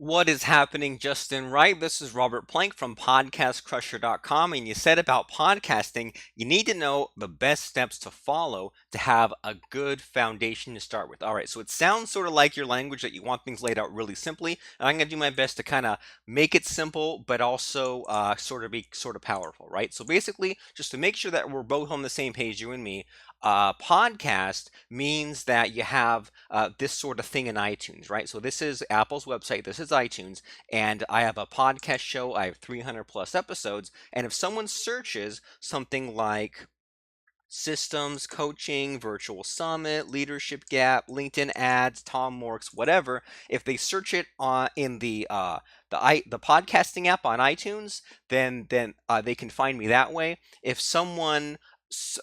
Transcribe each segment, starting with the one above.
What is happening, Justin Wright? This is Robert Plank from podcastcrusher.com. And you said about podcasting, you need to know the best steps to follow to have a good foundation to start with. All right, so it sounds sort of like your language that you want things laid out really simply. And I'm going to do my best to kind of make it simple, but also sort of be sort of powerful, right? So basically, just to make sure that we're both on the same page, you and me, podcast means that you have this sort of thing in iTunes, right? So this is Apple's website, this is iTunes, and I have a podcast show. I have 300 plus episodes. And if someone searches something like systems, coaching, virtual summit, leadership gap, LinkedIn ads, Tom Morks, whatever, if they search it in the podcasting app on iTunes, then they can find me that way. If someone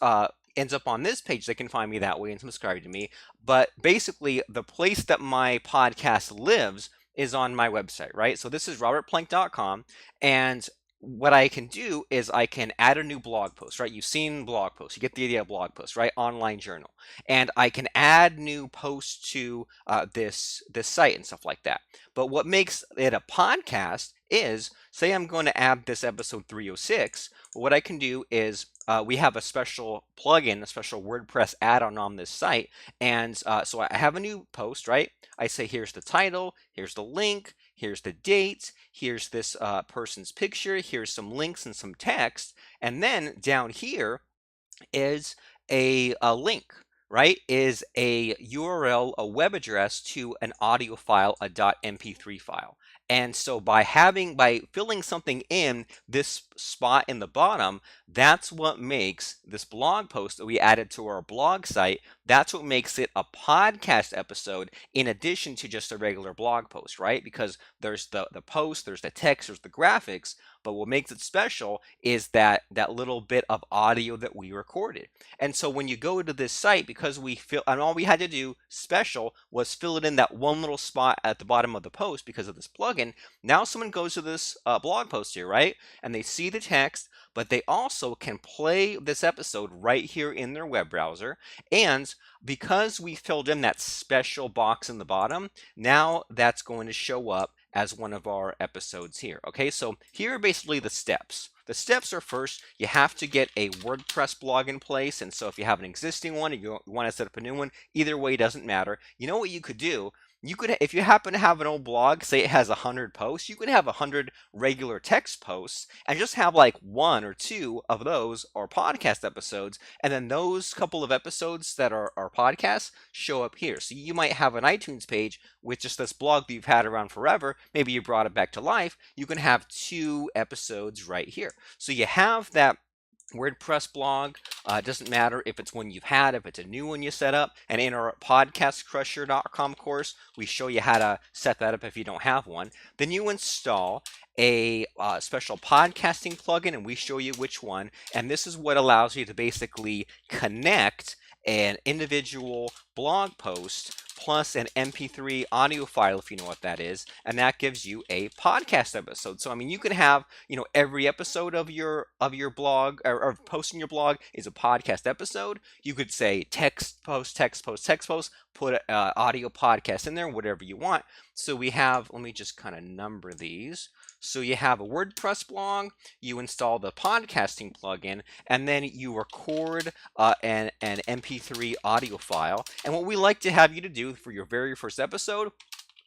uh, ends up on this page, they can find me that way and subscribe to me. But basically, the place that my podcast lives is on my website, right? So this is robertplank.com, and what I can do is I can add a new blog post, right? You've seen blog posts, you get the idea of blog posts, right? Online journal, and I can add new posts to this site and stuff like that. But what makes it a podcast is, say I'm going to add this episode 306. Well, what I can do is we have a special plugin, a special WordPress add-on on this site, and so I have a new post, right? I say here's the title, here's the link, here's the date, here's this person's picture, here's some links and some text, and then down here is a link, right? Is a URL, a web address to an audio file, a .mp3 file. And so by filling something in this spot in the bottom, that's what makes this blog post that we added to our blog site, that's what makes it a podcast episode in addition to just a regular blog post, right? Because there's the post, there's the text, there's the graphics, but what makes it special is that little bit of audio that we recorded. And so when you go to this site, because and all we had to do special was fill it in that one little spot at the bottom of the post because of this plugin. Now someone goes to this blog post here, right? And they see the text, but they also can play this episode right here in their web browser. And because we filled in that special box in the bottom, now that's going to show up as one of our episodes here. Okay, so here are basically the steps. The steps are, first, you have to get a WordPress blog in place. And so if you have an existing one and you want to set up a new one, either way doesn't matter. You know what you could do? You could, if you happen to have an old blog, say it has 100 posts, you could have 100 regular text posts and just have like one or two of those are podcast episodes. And then those couple of episodes that are podcasts show up here. So you might have an iTunes page with just this blog that you've had around forever. Maybe you brought it back to life. You can have two episodes right here. So you have that WordPress blog. It doesn't matter if it's one you've had, if it's a new one you set up. And in our podcastcrusher.com course, we show you how to set that up if you don't have one. Then you install a special podcasting plugin, and we show you which one. And this is what allows you to basically connect an individual blog post plus an MP3 audio file, if you know what that is, and that gives you a podcast episode. So I mean, you can have, every episode of your blog or post in your blog is a podcast episode. You could say text post, text post, text post, put an audio podcast in there, whatever you want. So we have, let me just kind of number these. So you have a WordPress blog, you install the podcasting plugin, and then you record an MP3 audio file. And what we like to have you to do for your very first episode,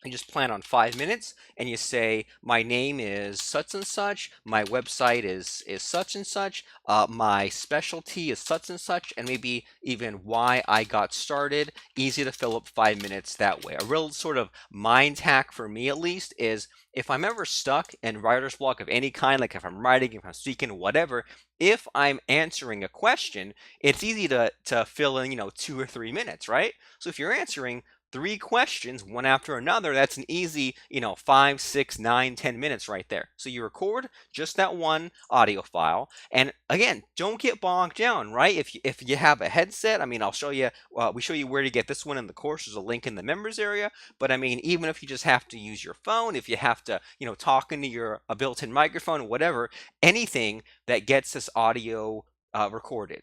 you just plan on 5 minutes and you say, my name is such and such, my website is such and such, my specialty is such and such, and maybe even why I got started. Easy to fill up 5 minutes that way. A real sort of mind hack for me, at least, is if I'm ever stuck in writer's block of any kind, like if I'm writing, if I'm speaking, whatever, if I'm answering a question, it's easy to fill in, 2 or 3 minutes, right? So if you're answering 3 questions, one after another, that's an easy, 5, 6, 9, 10 minutes right there. So you record just that one audio file. And again, don't get bogged down, right? If you have a headset, I mean, I'll show you, we show you where to get this one in the course. There's a link in the members area. But I mean, even if you just have to use your phone, if you have to, talk into a built-in microphone, whatever, anything that gets this audio recorded.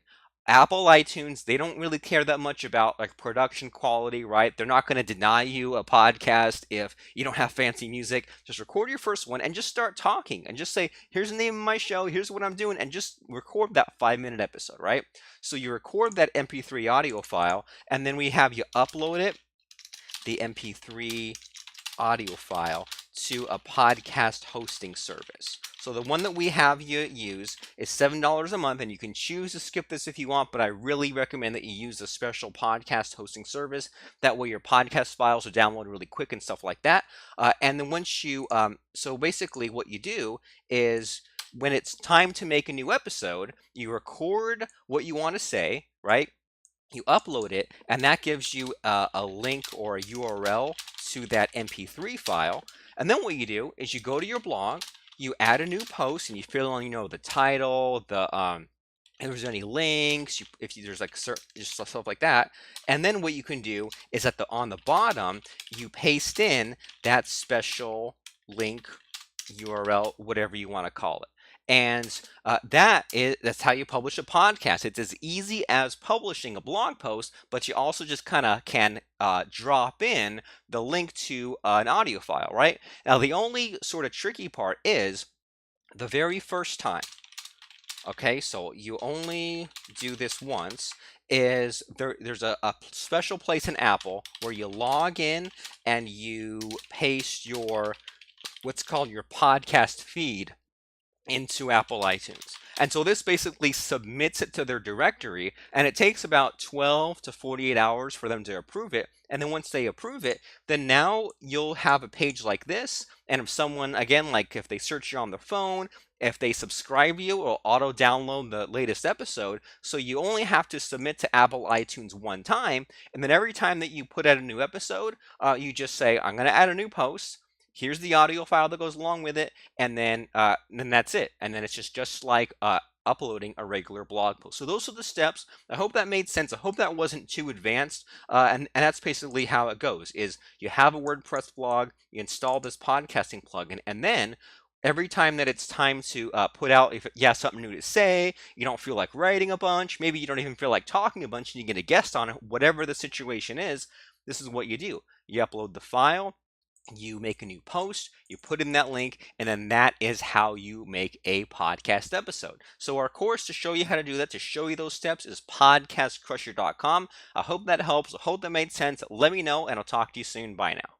Apple iTunes, they don't really care that much about like production quality, right? They're not going to deny you a podcast if you don't have fancy music. Just record your first one and just start talking and just say, here's the name of my show, here's what I'm doing, and just record that 5-minute episode, right? So you record that MP3 audio file, and then we have you upload it, the MP3 audio file, to a podcast hosting service. So the one that we have you use is $7 a month, and you can choose to skip this if you want, but I really recommend that you use a special podcast hosting service. That way your podcast files are downloaded really quick and stuff like that. And then once you, so basically what you do is when it's time to make a new episode, you record what you want to say, right? You upload it, and that gives you a link or a URL to that MP3 file. And then what you do is you go to your blog, you add a new post, and you fill in, the title, if there's any links, if there's like just stuff like that. And then what you can do is on the bottom, you paste in that special link, URL, whatever you want to call it. And that's how you publish a podcast. It's as easy as publishing a blog post, but you also just kind of can drop in the link to an audio file, right? Now, the only sort of tricky part is the very first time. Okay, so you only do this once. There's a special place in Apple where you log in and you paste what's called your podcast feed into Apple iTunes. And so this basically submits it to their directory, and it takes about 12 to 48 hours for them to approve it. And then once they approve it, then now you'll have a page like this. And if someone, again, like if they search you on the phone, if they subscribe you, it'll auto download the latest episode. So you only have to submit to Apple iTunes one time. And then every time that you put out a new episode, you just say, I'm going to add a new post. Here's the audio file that goes along with it, and then that's it. And then it's just like uploading a regular blog post. So those are the steps. I hope that made sense. I hope that wasn't too advanced. And that's basically how it goes. Is you have a WordPress blog, you install this podcasting plugin, and then every time that it's time to put out, if you have something new to say, you don't feel like writing a bunch, maybe you don't even feel like talking a bunch, and you get a guest on it, whatever the situation is, this is what you do. You upload the file, you make a new post, you put in that link, and then that is how you make a podcast episode. So our course to show you how to do that, to show you those steps, is podcastcrusher.com. I hope that helps. I hope that made sense. Let me know, and I'll talk to you soon. Bye now.